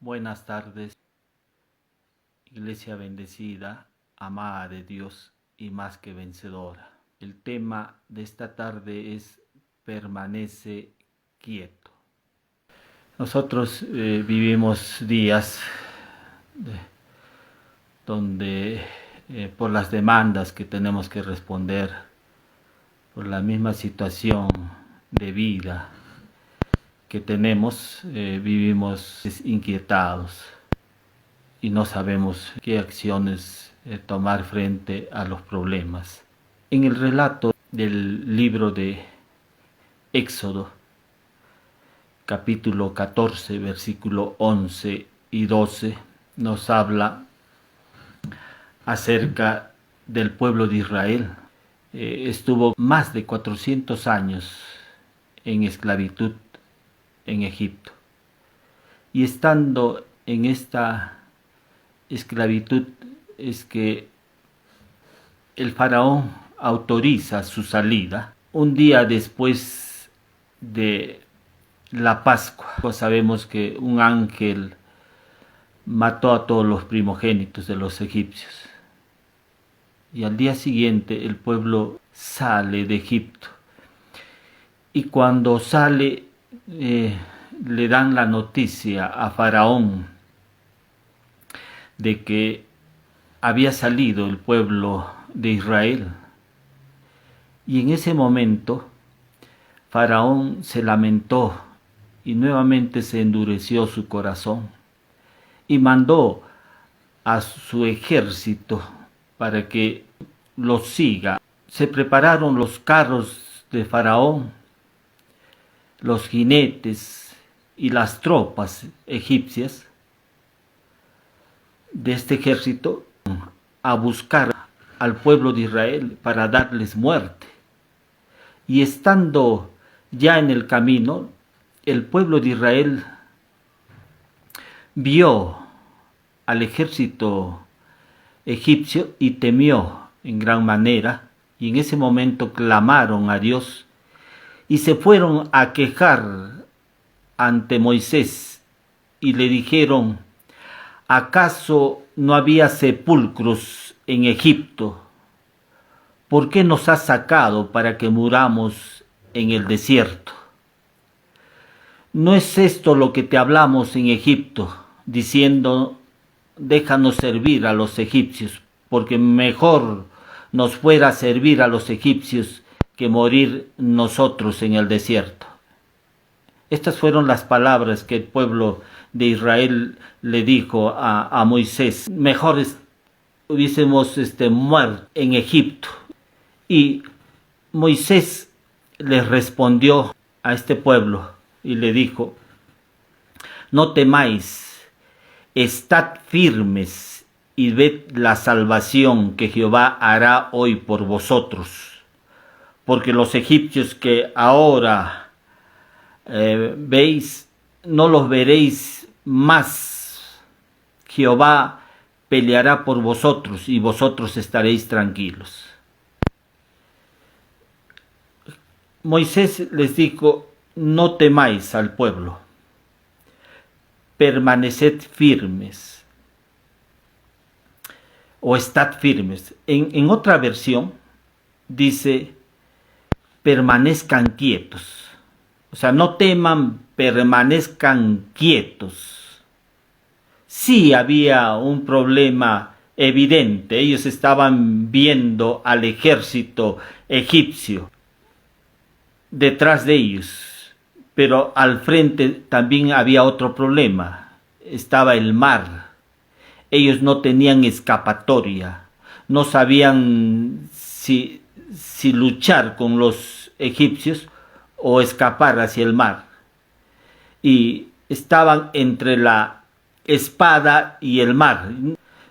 Buenas tardes, Iglesia bendecida, amada de Dios y más que vencedora. El tema de esta tarde es permanece quieto. Nosotros vivimos días donde por las demandas que tenemos que responder, por la misma situación de vida que tenemos, vivimos inquietados y no sabemos qué acciones tomar frente a los problemas. En el relato del libro de Éxodo, capítulo 14, versículo 11 y 12, nos habla acerca del pueblo de Israel. Estuvo más de 400 años en esclavitud en Egipto. Y estando en esta esclavitud es que el faraón autoriza su salida un día después de la Pascua. Pues sabemos que un ángel mató a todos los primogénitos de los egipcios. Y al día siguiente el pueblo sale de Egipto. Y cuando sale, le dan la noticia a Faraón de que había salido el pueblo de Israel. Y en ese momento, Faraón se lamentó y nuevamente se endureció su corazón y mandó a su ejército para que los siga. Se prepararon los carros de Faraón, los jinetes y las tropas egipcias de este ejército a buscar al pueblo de Israel para darles muerte. Y estando ya en el camino, el pueblo de Israel vio al ejército egipcio y temió en gran manera, y en ese momento clamaron a Dios y se fueron a quejar ante Moisés y le dijeron: ¿acaso no había sepulcros en Egipto? ¿Por qué nos has sacado para que muramos en el desierto? ¿No es esto lo que te hablamos en Egipto, diciendo: déjanos servir a los egipcios, porque mejor nos fuera servir a los egipcios que morir nosotros en el desierto? Estas fueron las palabras que el pueblo de Israel le dijo a Moisés: mejor hubiésemos muerto en Egipto. Y Moisés les respondió a este pueblo y le dijo: no temáis, estad firmes y ved la salvación que Jehová hará hoy por vosotros, porque los egipcios que ahora veis, no los veréis más. Jehová peleará por vosotros y vosotros estaréis tranquilos. Moisés les dijo: no temáis al pueblo, permaneced firmes o estad firmes. En otra versión dice: permanezcan quietos. O sea, no teman, permanezcan quietos. Sí había un problema evidente. Ellos estaban viendo al ejército egipcio detrás de ellos, pero al frente también había otro problema. Estaba el mar. Ellos no tenían escapatoria. No sabían si luchar con los egipcios o escapar hacia el mar. Y estaban entre la espada y el mar.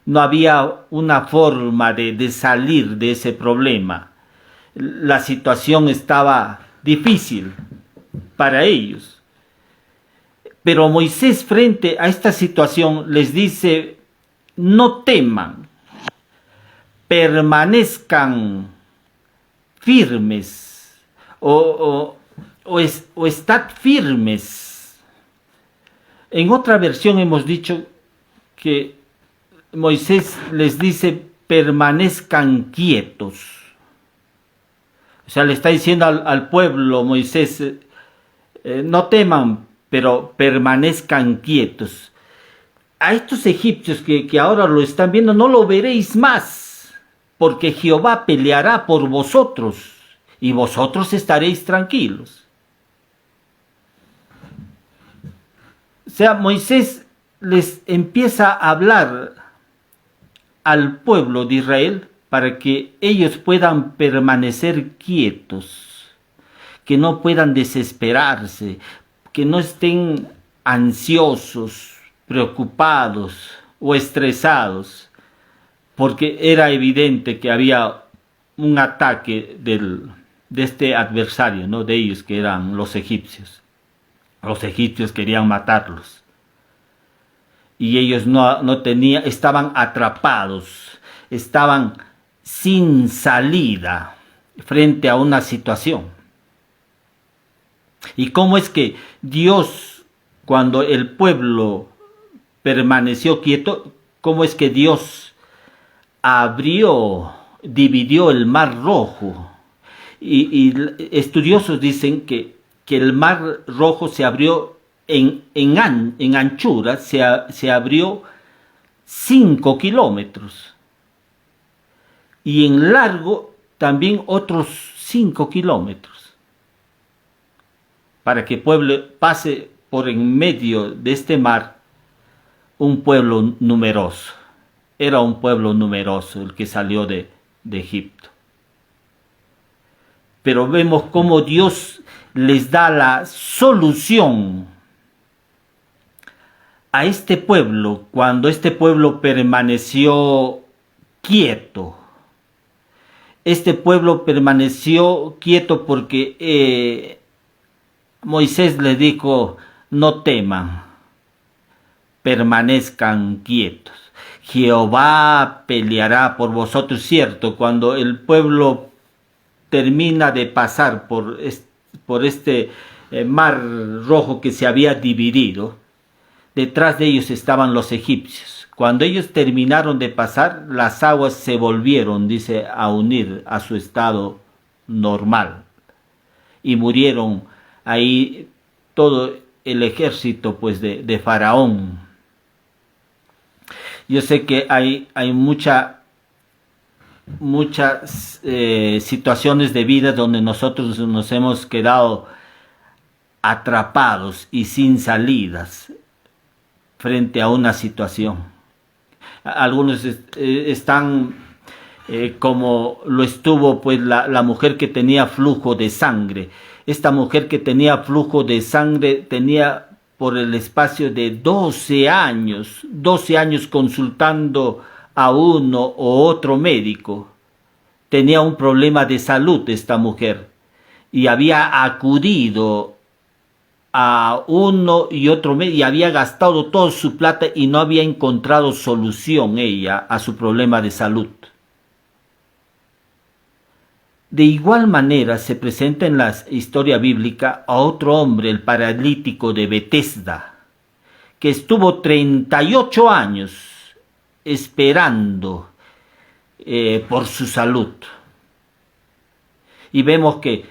No había una forma de salir de ese problema. La situación estaba difícil para ellos. Pero Moisés, frente a esta situación, les dice: no teman, permanezcan firmes o estad firmes. En otra versión hemos dicho que Moisés les dice permanezcan quietos. O sea, le está diciendo al pueblo Moisés, no teman, pero permanezcan quietos. A estos egipcios que ahora lo están viendo, no lo veréis más, porque Jehová peleará por vosotros y vosotros estaréis tranquilos. O sea, Moisés les empieza a hablar al pueblo de Israel para que ellos puedan permanecer quietos, que no puedan desesperarse, que no estén ansiosos, preocupados o estresados, porque era evidente que había un ataque de este adversario, ¿no? De ellos, que eran los egipcios. Los egipcios querían matarlos. Y ellos no tenían, estaban atrapados, estaban sin salida frente a una situación. ¿Y cómo es que Dios, cuando el pueblo permaneció quieto, cómo es que Dios dividió el mar Rojo? Y estudiosos dicen que el mar Rojo se abrió en anchura, se abrió 5 kilómetros. Y en largo también otros 5 kilómetros. Para que el pueblo pase por en medio de este mar un pueblo numeroso. Era un pueblo numeroso el que salió de Egipto. Pero vemos cómo Dios les da la solución a este pueblo cuando este pueblo permaneció quieto. Este pueblo permaneció quieto porque Moisés le dijo, no teman, permanezcan quietos. Jehová peleará por vosotros, cierto, cuando el pueblo termina de pasar por este mar Rojo que se había dividido, detrás de ellos estaban los egipcios. Cuando ellos terminaron de pasar, las aguas se volvieron, dice, a unir a su estado normal. Y murieron ahí todo el ejército pues de Faraón. Yo sé que hay muchas situaciones de vida donde nosotros nos hemos quedado atrapados y sin salidas frente a una situación. Algunos están como lo estuvo pues la mujer que tenía flujo de sangre. Esta mujer que tenía flujo de sangre tenía por el espacio de 12 años consultando a uno o otro médico. Tenía un problema de salud esta mujer y había acudido a uno y otro médico y había gastado toda su plata y no había encontrado solución ella a su problema de salud. De igual manera se presenta en la historia bíblica a otro hombre, el paralítico de Betesda, que estuvo 38 años esperando por su salud. Y vemos que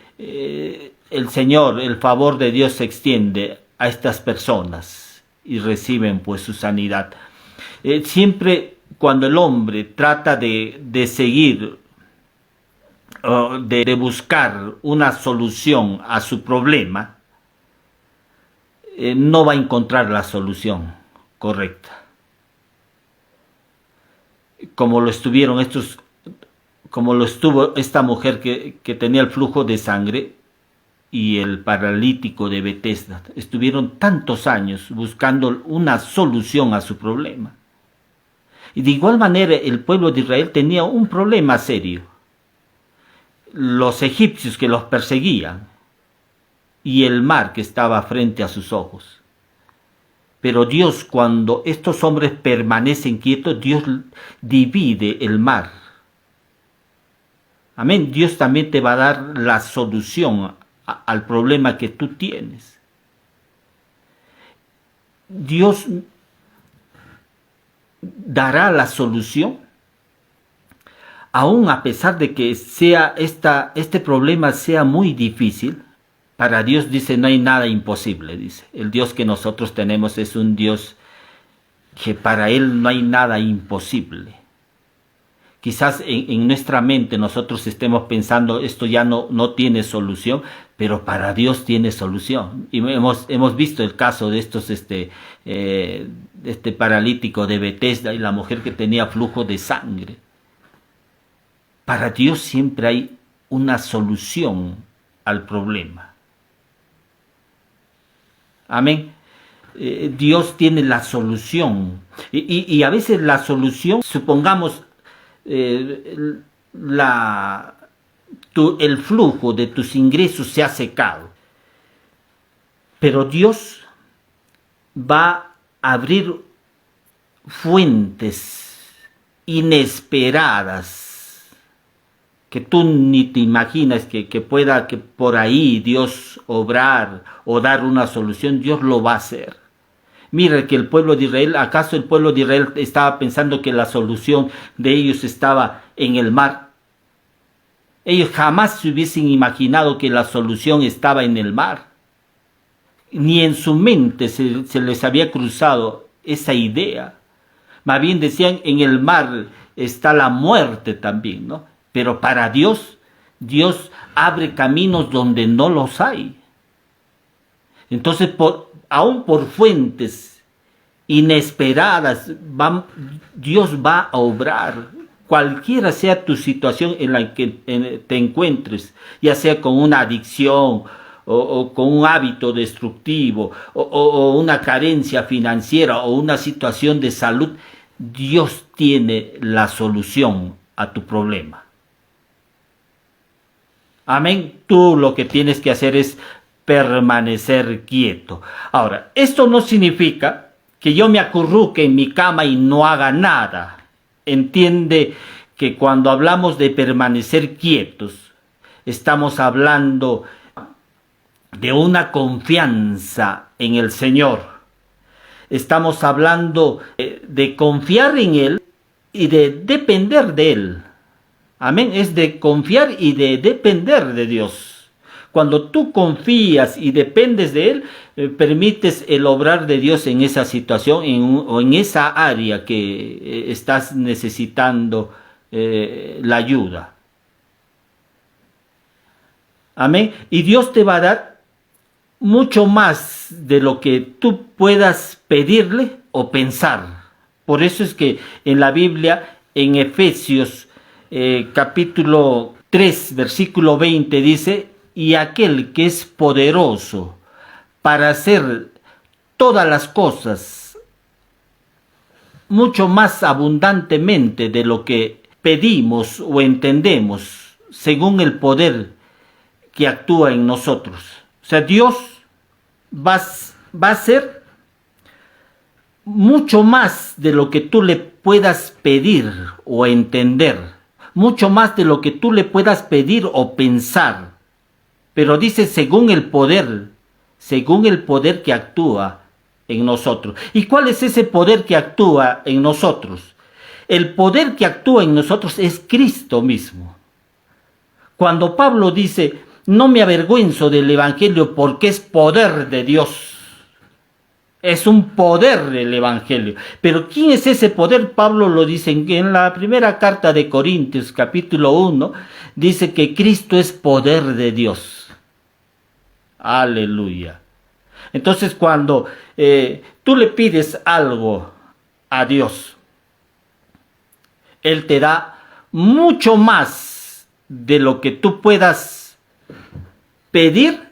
el Señor, el favor de Dios se extiende a estas personas y reciben pues su sanidad. Siempre cuando el hombre trata de seguir, de buscar una solución a su problema, no va a encontrar la solución correcta. Como lo estuvo esta mujer que tenía el flujo de sangre y el paralítico de Betesda. Estuvieron tantos años buscando una solución a su problema. Y de igual manera el pueblo de Israel tenía un problema serio. Los egipcios que los perseguían y el mar que estaba frente a sus ojos. Pero Dios, cuando estos hombres permanecen quietos, Dios divide el mar. Amén. Dios también te va a dar la solución al problema que tú tienes. Dios dará la solución, aún a pesar de que este problema sea muy difícil. Para Dios, dice, no hay nada imposible, dice. El Dios que nosotros tenemos es un Dios que para Él no hay nada imposible. Quizás en nuestra mente nosotros estemos pensando, esto ya no tiene solución, pero para Dios tiene solución. Y hemos visto el caso de este paralítico de Betesda y la mujer que tenía flujo de sangre. Para Dios siempre hay una solución al problema. Amén. Dios tiene la solución. Y a veces la solución, supongamos, el flujo de tus ingresos se ha secado, pero Dios va a abrir fuentes inesperadas que tú ni te imaginas que pueda que por ahí Dios obrar o dar una solución. Dios lo va a hacer. Mira que el pueblo de Israel, ¿acaso el pueblo de Israel estaba pensando que la solución de ellos estaba en el mar? Ellos jamás se hubiesen imaginado que la solución estaba en el mar. Ni en su mente se les había cruzado esa idea. Más bien decían, en el mar está la muerte también, ¿no? Pero para Dios, Dios abre caminos donde no los hay. Entonces, aún por fuentes inesperadas, Dios va a obrar, cualquiera sea tu situación en la que te encuentres, ya sea con una adicción o con un hábito destructivo o una carencia financiera o una situación de salud. Dios tiene la solución a tu problema. Amén. Tú lo que tienes que hacer es permanecer quieto. Ahora, esto no significa que yo me acurruque en mi cama y no haga nada. Entiende que cuando hablamos de permanecer quietos, estamos hablando de una confianza en el Señor. Estamos hablando de confiar en Él y de depender de Él. Amén. Es de confiar y de depender de Dios. Cuando tú confías y dependes de Él, permites el obrar de Dios en esa situación o en esa área que estás necesitando la ayuda. Amén. Y Dios te va a dar mucho más de lo que tú puedas pedirle o pensar. Por eso es que en la Biblia, en Efesios capítulo 3, versículo 20 dice: y aquel que es poderoso para hacer todas las cosas mucho más abundantemente de lo que pedimos o entendemos, según el poder que actúa en nosotros. O sea, Dios va a hacer mucho más de lo que tú le puedas pedir o entender, mucho más de lo que tú le puedas pedir o pensar. Pero dice según el poder que actúa en nosotros. ¿Y cuál es ese poder que actúa en nosotros? El poder que actúa en nosotros es Cristo mismo. Cuando Pablo dice, no me avergüenzo del Evangelio porque es poder de Dios. Es un poder el Evangelio. Pero ¿quién es ese poder? Pablo lo dice en la primera carta de Corintios, capítulo 1, dice que Cristo es poder de Dios. Aleluya. Entonces cuando tú le pides algo a Dios, Él te da mucho más de lo que tú puedas pedir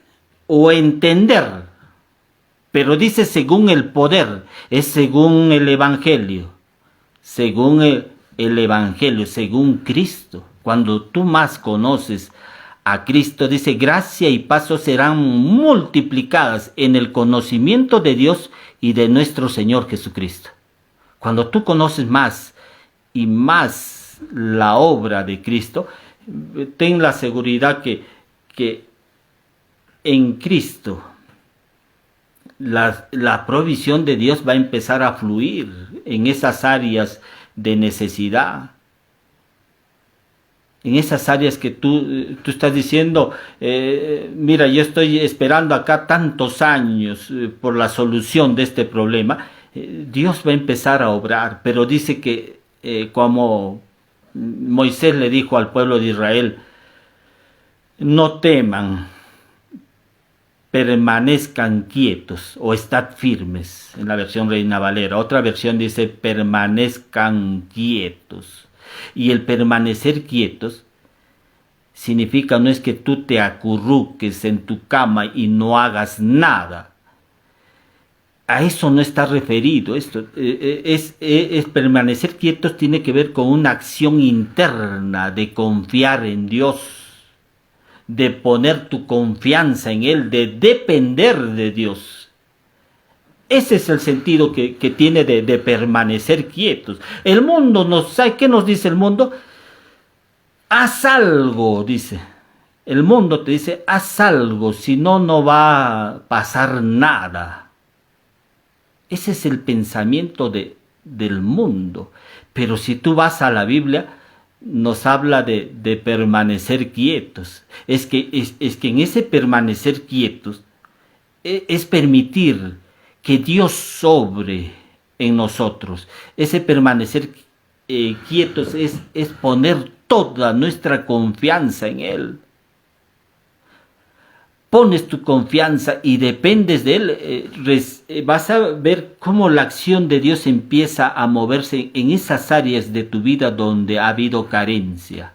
o entender. Pero dice según el poder, es según el Evangelio, según el Evangelio, según Cristo. Cuando tú más conoces a Cristo, dice, gracia y paz serán multiplicadas en el conocimiento de Dios y de nuestro Señor Jesucristo. Cuando tú conoces más y más la obra de Cristo, ten la seguridad que en Cristo la provisión de Dios va a empezar a fluir en esas áreas de necesidad. En esas áreas que tú estás diciendo, mira, yo estoy esperando acá tantos años por la solución de este problema. Dios va a empezar a obrar, pero dice que como Moisés le dijo al pueblo de Israel, no teman, permanezcan quietos o estad firmes, en la versión Reina Valera. Otra versión dice permanezcan quietos. Y el permanecer quietos significa no es que tú te acurruques en tu cama y no hagas nada. A eso no está referido. Esto es permanecer quietos, tiene que ver con una acción interna de confiar en Dios, de poner tu confianza en Él, de depender de Dios. Ese es el sentido que tiene de permanecer quietos. El mundo ¿sabe qué nos dice el mundo? Haz algo, dice. El mundo te dice, haz algo, si no, no va a pasar nada. Ese es el pensamiento del mundo. Pero si tú vas a la Biblia, nos habla de permanecer quietos. Es que en ese permanecer quietos es permitir que Dios sobre en nosotros. Ese permanecer quietos es poner toda nuestra confianza en Él. Pones tu confianza y dependes de Él, vas a ver cómo la acción de Dios empieza a moverse en esas áreas de tu vida donde ha habido carencia,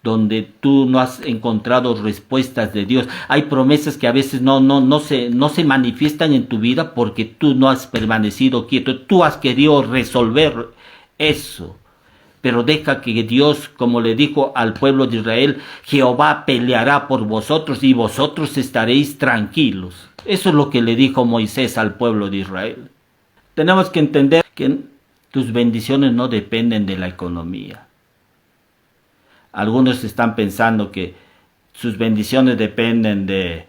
donde tú no has encontrado respuestas de Dios. Hay promesas que a veces no se manifiestan en tu vida porque tú no has permanecido quieto. Tú has querido resolver eso. Pero deja que Dios, como le dijo al pueblo de Israel, Jehová peleará por vosotros y vosotros estaréis tranquilos. Eso es lo que le dijo Moisés al pueblo de Israel. Tenemos que entender que tus bendiciones no dependen de la economía. Algunos están pensando que sus bendiciones dependen de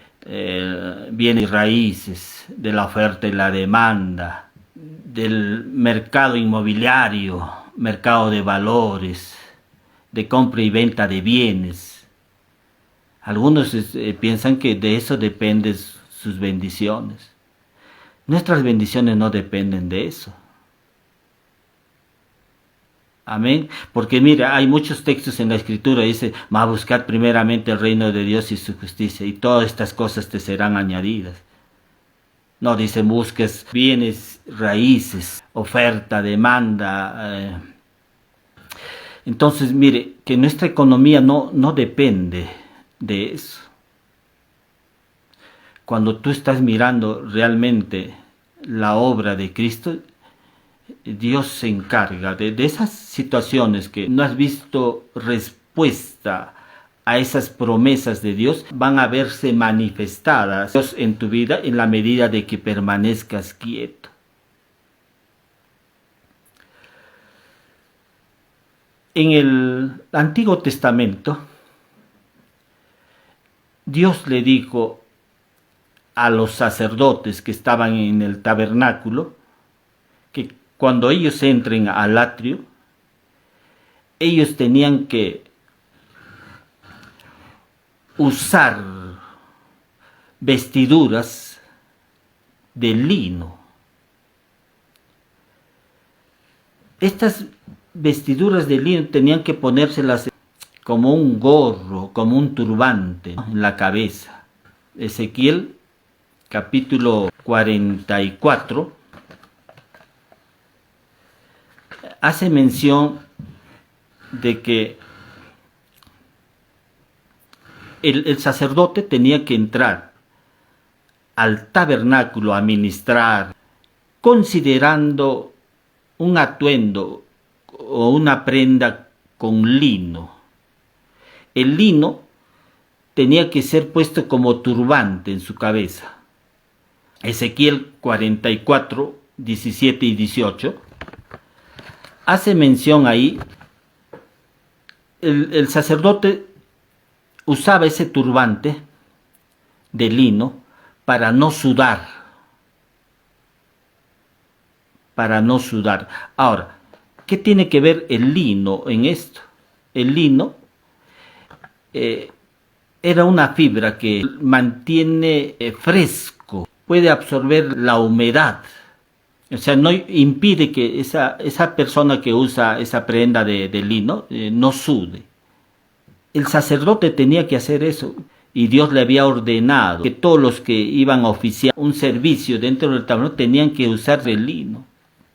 bienes y raíces, de la oferta y la demanda, del mercado inmobiliario, mercado de valores, de compra y venta de bienes. Algunos piensan que de eso dependen sus bendiciones. Nuestras bendiciones no dependen de eso. Amén. Porque mira, hay muchos textos en la Escritura, dice, va a buscar primeramente el reino de Dios y su justicia, y todas estas cosas te serán añadidas. No, dice, busques bienes, raíces, oferta, demanda. Entonces, mire, que nuestra economía no depende de eso. Cuando tú estás mirando realmente la obra de Cristo, Dios se encarga de esas situaciones que no has visto respuesta a esas promesas de Dios, van a verse manifestadas en tu vida en la medida de que permanezcas quieto. En el Antiguo Testamento, Dios le dijo a los sacerdotes que estaban en el tabernáculo que cuando ellos entren al atrio, ellos tenían que usar vestiduras de lino. Estas vestiduras de lino tenían que ponérselas como un gorro, como un turbante en la cabeza. Ezequiel capítulo 44 hace mención de que el sacerdote tenía que entrar al tabernáculo a ministrar, considerando un atuendo o una prenda con lino. El lino tenía que ser puesto como turbante en su cabeza. Ezequiel 44, 17 y 18 hace mención ahí, el sacerdote usaba ese turbante de lino para no sudar, para no sudar. Ahora, ¿qué tiene que ver el lino en esto? El lino era una fibra que mantiene fresco, puede absorber la humedad. O sea, no impide que esa persona que usa esa prenda de lino no sude. El sacerdote tenía que hacer eso y Dios le había ordenado que todos los que iban a oficiar un servicio dentro del tabernáculo tenían que usar el lino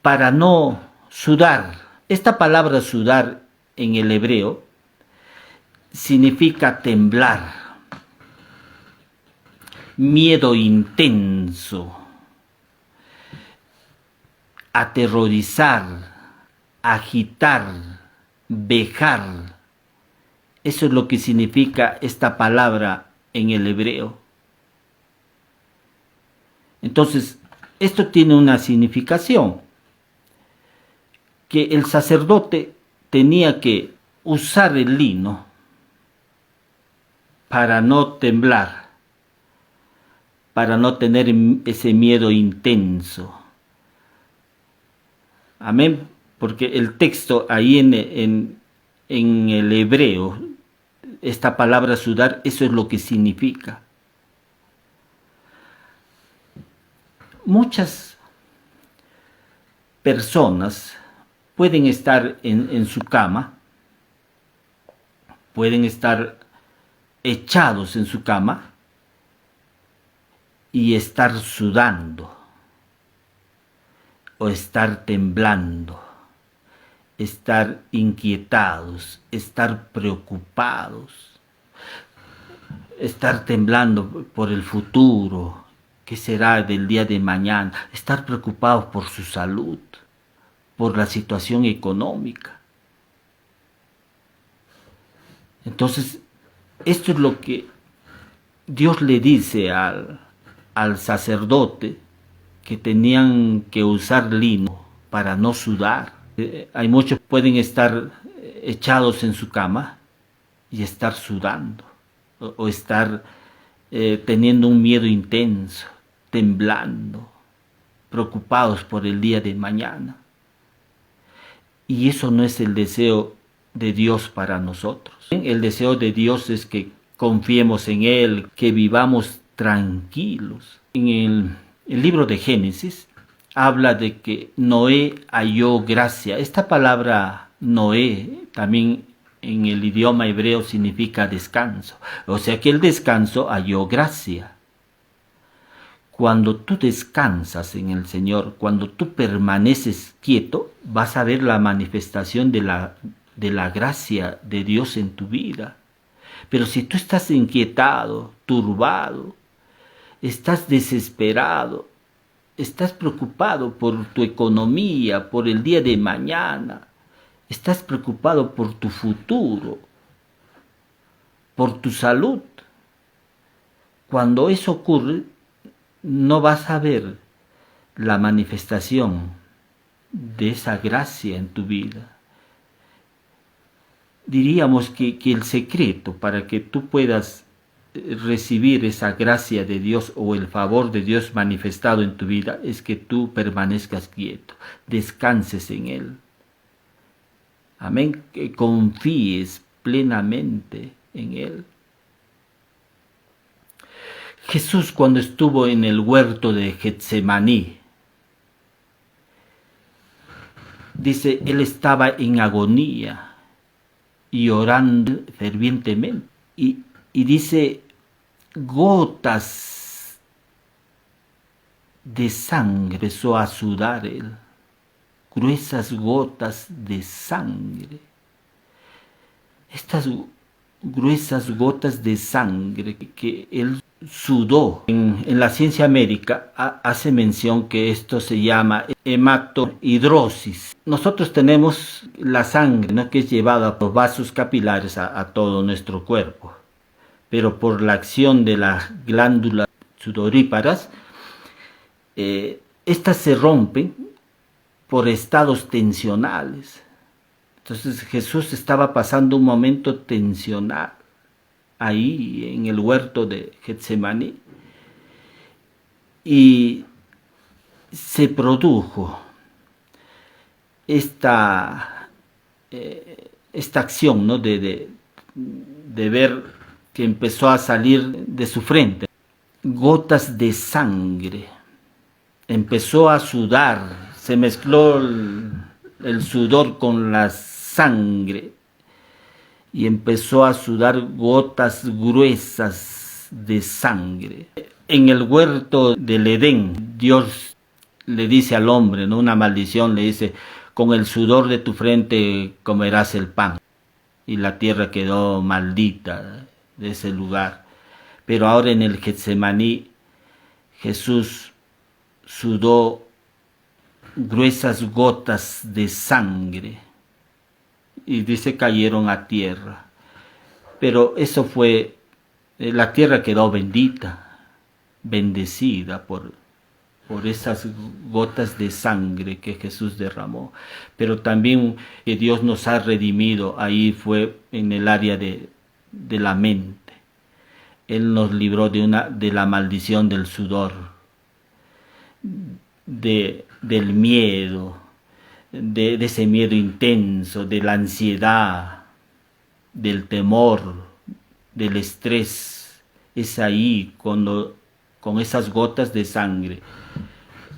para no sudar. Esta palabra sudar en el hebreo significa temblar, miedo intenso, aterrorizar, agitar, vejar. Eso es lo que significa esta palabra en el hebreo. Entonces, esto tiene una significación, que el sacerdote tenía que usar el lino para no temblar, para no tener ese miedo intenso. Amén, porque el texto ahí en el hebreo, esta palabra sudar, eso es lo que significa. Muchas personas pueden estar en su cama, pueden estar echados en su cama y estar sudando o estar temblando, estar inquietados, estar preocupados, estar temblando por el futuro, qué será del día de mañana, estar preocupados por su salud, por la situación económica. Entonces, esto es lo que Dios le dice al sacerdote, que tenían que usar lino para no sudar. Hay muchos que pueden estar echados en su cama y estar sudando, o estar teniendo un miedo intenso, temblando, preocupados por el día de mañana. Y eso no es el deseo de Dios para nosotros. El deseo de Dios es que confiemos en Él, que vivamos tranquilos. En el libro de Génesis habla de que Noé halló gracia. Esta palabra Noé también en el idioma hebreo significa descanso. O sea que el descanso halló gracia. Cuando tú descansas en el Señor, cuando tú permaneces quieto, vas a ver la manifestación de la gracia de Dios en tu vida. Pero si tú estás inquietado, turbado, estás desesperado, estás preocupado por tu economía, por el día de mañana, estás preocupado por tu futuro, por tu salud, cuando eso ocurre, no vas a ver la manifestación de esa gracia en tu vida. Diríamos que el secreto para que tú puedas recibir esa gracia de Dios o el favor de Dios manifestado en tu vida es que tú permanezcas quieto, descanses en Él. Amén, que confíes plenamente en Él. Jesús, cuando estuvo en el huerto de Getsemaní, dice, Él estaba en agonía y orando fervientemente. Y dice, gotas de sangre empezó a sudar Él, gruesas gotas de sangre. Estas gruesas gotas de sangre que Él sudó. En la ciencia médica hace mención que esto se llama hematohidrosis. Nosotros tenemos la sangre, ¿no?, que es llevada por vasos capilares a todo nuestro cuerpo, pero por la acción de las glándulas sudoríparas, estas se rompen por estados tensionales. Entonces Jesús estaba pasando un momento tensional ahí en el huerto de Getsemaní y se produjo esta acción, ¿no? de ver que empezó a salir de su frente gotas de sangre. Empezó a sudar, se mezcló el sudor con la sangre y empezó a sudar gotas gruesas de sangre. En el huerto del Edén, Dios le dice al hombre, ¿no? Una maldición, le dice: con el sudor de tu frente comerás el pan. Y la tierra quedó maldita de ese lugar. Pero ahora en el Getsemaní, Jesús sudó gruesas gotas de sangre y dice cayeron a tierra. Pero eso fue, la tierra quedó bendita, bendecida por esas gotas de sangre que Jesús derramó. Pero también Dios nos ha redimido, ahí fue en el área de la mente. Él nos libró de la maldición del sudor, del miedo, de ese miedo intenso, de la ansiedad, del temor, del estrés. Es ahí cuando con esas gotas de sangre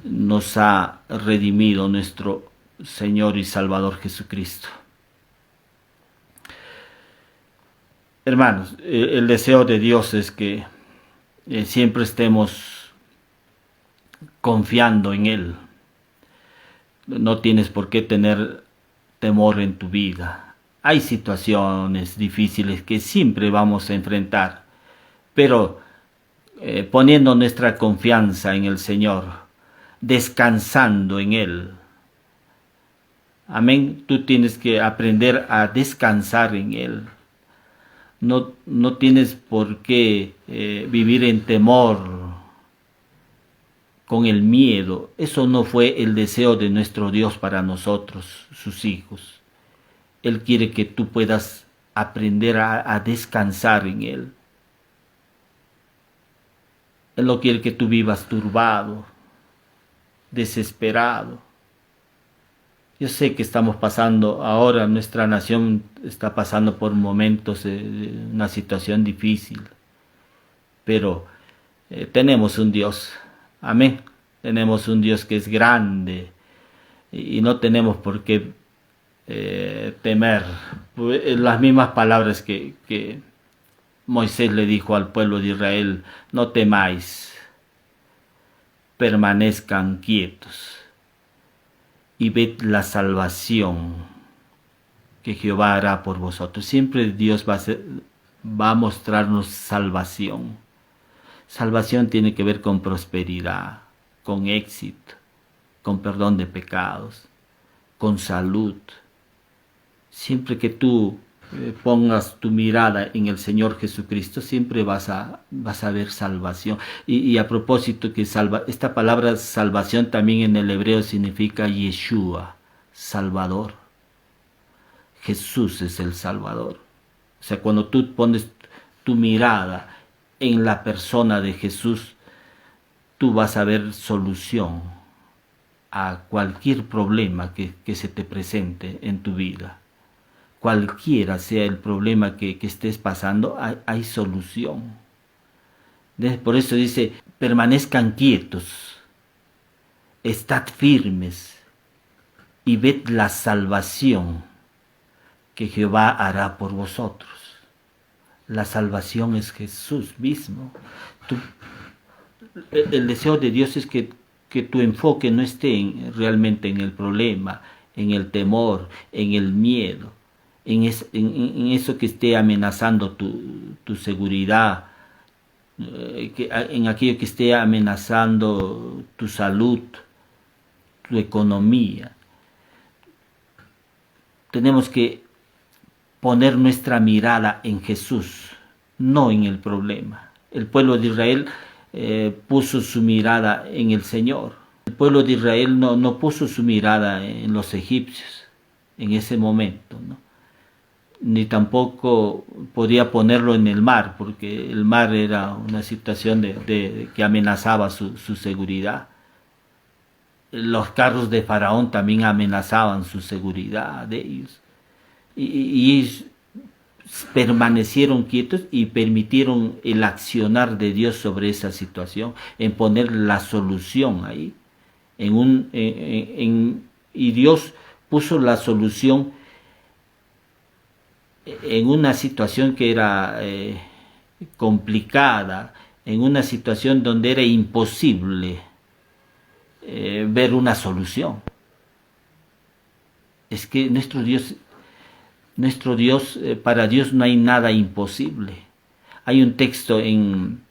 nos ha redimido nuestro Señor y Salvador Jesucristo. Hermanos, el deseo de Dios es que siempre estemos confiando en Él. No tienes por qué tener temor en tu vida. Hay situaciones difíciles que siempre vamos a enfrentar, pero poniendo nuestra confianza en el Señor, descansando en Él. Amén. Tú tienes que aprender a descansar en Él. No tienes por qué vivir en temor, con el miedo. Eso no fue el deseo de nuestro Dios para nosotros, sus hijos. Él quiere que tú puedas aprender a descansar en Él. Él no quiere que tú vivas turbado, desesperado. Yo sé que estamos pasando ahora, nuestra nación está pasando por momentos de una situación difícil, pero tenemos un Dios, amén, tenemos un Dios que es grande y no tenemos por qué temer. Las mismas palabras que Moisés le dijo al pueblo de Israel: no temáis, permanezcan quietos y ved la salvación que Jehová hará por vosotros. Siempre Dios va a mostrarnos salvación. Salvación tiene que ver con prosperidad, con éxito, con perdón de pecados, con salud. Siempre que tú pongas tu mirada en el Señor Jesucristo, siempre vas a ver salvación. Y a propósito, que esta palabra salvación también en el hebreo significa Yeshua, Salvador. Jesús es el Salvador. O sea, cuando tú pones tu mirada en la persona de Jesús, tú vas a ver solución a cualquier problema que se te presente en tu vida. Cualquiera sea el problema que estés pasando, hay solución. Por eso dice: permanezcan quietos, estad firmes y ved la salvación que Jehová hará por vosotros. La salvación es Jesús mismo. El deseo de Dios es que tu enfoque no esté realmente en el problema, en el temor, en el miedo, en eso que esté amenazando tu seguridad, en aquello que esté amenazando tu salud, tu economía. Tenemos que poner nuestra mirada en Jesús, no en el problema. El pueblo de Israel puso su mirada en el Señor. El pueblo de Israel no puso su mirada en los egipcios en ese momento, ¿no? Ni tampoco podía ponerlo en el mar, porque el mar era una situación que amenazaba su seguridad. los carros de Faraón también amenazaban su seguridad de ellos. Y ellos permanecieron quietos y permitieron el accionar de Dios sobre esa situación, en poner la solución ahí. Y Dios puso la solución en una situación que era complicada, en una situación donde era imposible ver una solución. Es que nuestro Dios, para Dios no hay nada imposible. Hay un texto en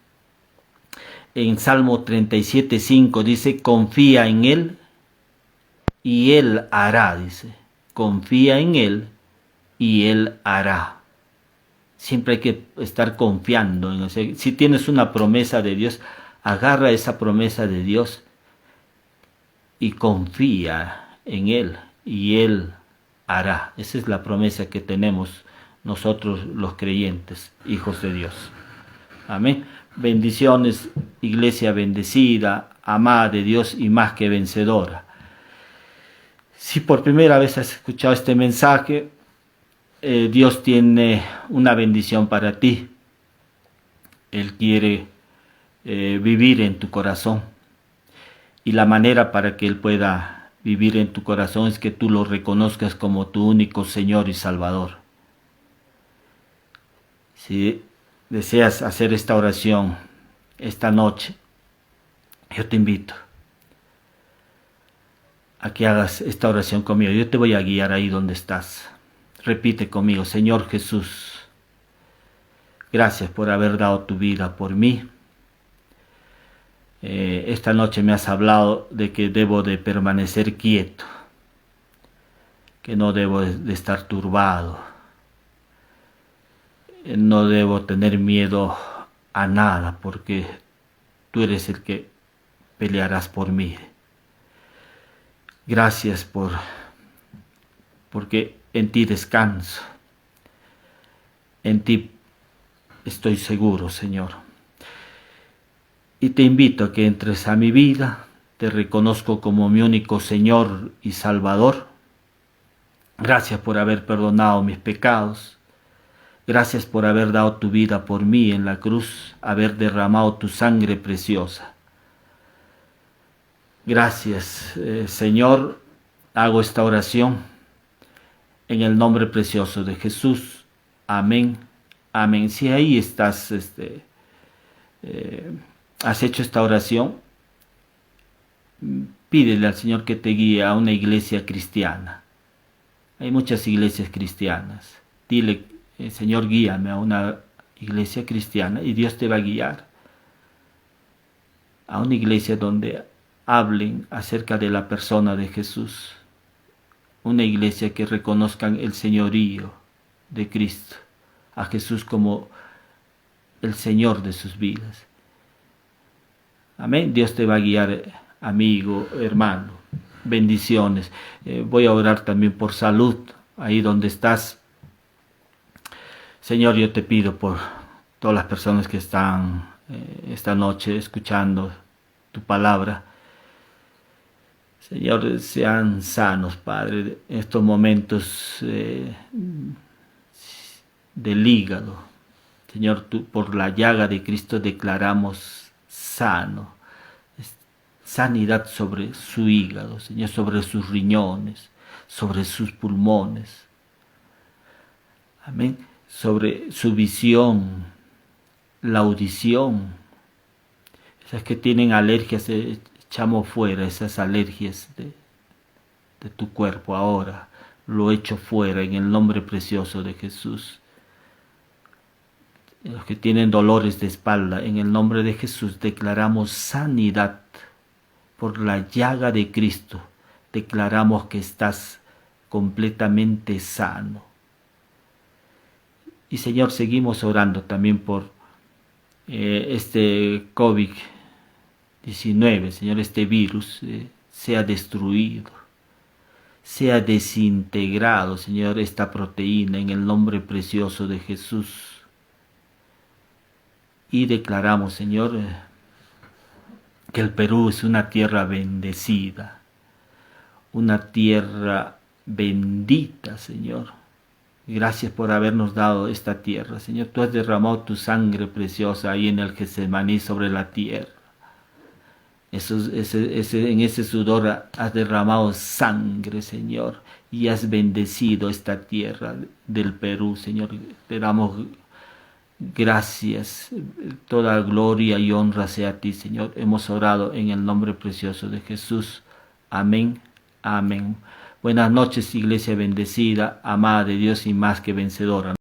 Salmo 37:5, dice, confía en Él y Él hará, dice. Confía en Él y Él hará. Siempre hay que estar confiando en Él. Si tienes una promesa de Dios, agarra esa promesa de Dios y confía en Él y Él hará. Esa es la promesa que tenemos nosotros los creyentes, hijos de Dios. Amén. Bendiciones, iglesia bendecida, amada de Dios y más que vencedora. Si por primera vez has escuchado este mensaje, Dios tiene una bendición para ti. Él quiere vivir en tu corazón. Y la manera para que Él pueda vivir en tu corazón es que tú lo reconozcas como tu único Señor y Salvador. Si deseas hacer esta oración esta noche, yo te invito a que hagas esta oración conmigo. Yo te voy a guiar ahí donde estás. Repite conmigo: Señor Jesús, gracias por haber dado tu vida por mí. Esta noche me has hablado de que debo de permanecer quieto, que no debo de estar turbado, no debo tener miedo a nada, porque tú eres el que pelearás por mí. Gracias porque en ti descanso, en ti estoy seguro, Señor. Y te invito a que entres a mi vida, te reconozco como mi único Señor y Salvador. Gracias por haber perdonado mis pecados. Gracias por haber dado tu vida por mí en la cruz, haber derramado tu sangre preciosa. Gracias, Señor. Hago esta oración en el nombre precioso de Jesús. Amén. Amén. Si ahí estás, has hecho esta oración, pídele al Señor que te guíe a una iglesia cristiana. Hay muchas iglesias cristianas. Dile: Señor, guíame a una iglesia cristiana, y Dios te va a guiar a una iglesia donde hablen acerca de la persona de Jesús. Una iglesia que reconozcan el señorío de Cristo, a Jesús como el Señor de sus vidas. Amén. Dios te va a guiar, amigo, hermano. Bendiciones. Voy a orar también por salud, ahí donde estás. Señor, yo te pido por todas las personas que están esta noche escuchando tu palabra. Señor, sean sanos, Padre, en estos momentos del hígado. Señor, tú, por la llaga de Cristo declaramos sano. Sanidad sobre su hígado, Señor, sobre sus riñones, sobre sus pulmones. Amén. Sobre su visión, la audición. Esas que tienen alergias, echamos fuera esas alergias de tu cuerpo ahora. Lo echo fuera en el nombre precioso de Jesús. Los que tienen dolores de espalda, en el nombre de Jesús declaramos sanidad. Por la llaga de Cristo declaramos que estás completamente sano. Y Señor, seguimos orando también por este COVID-19, Señor, este virus sea destruido, sea desintegrado, Señor, esta proteína en el nombre precioso de Jesús. Y declaramos, Señor, que el Perú es una tierra bendecida, una tierra bendita, Señor. Gracias por habernos dado esta tierra, Señor. Tú has derramado tu sangre preciosa ahí en el Getsemaní sobre la tierra. En ese sudor has derramado sangre, Señor, y has bendecido esta tierra del Perú, Señor. Te damos gracias, toda gloria y honra sea a ti, Señor. Hemos orado en el nombre precioso de Jesús. Amén, amén. Buenas noches, iglesia bendecida, amada de Dios y más que vencedora.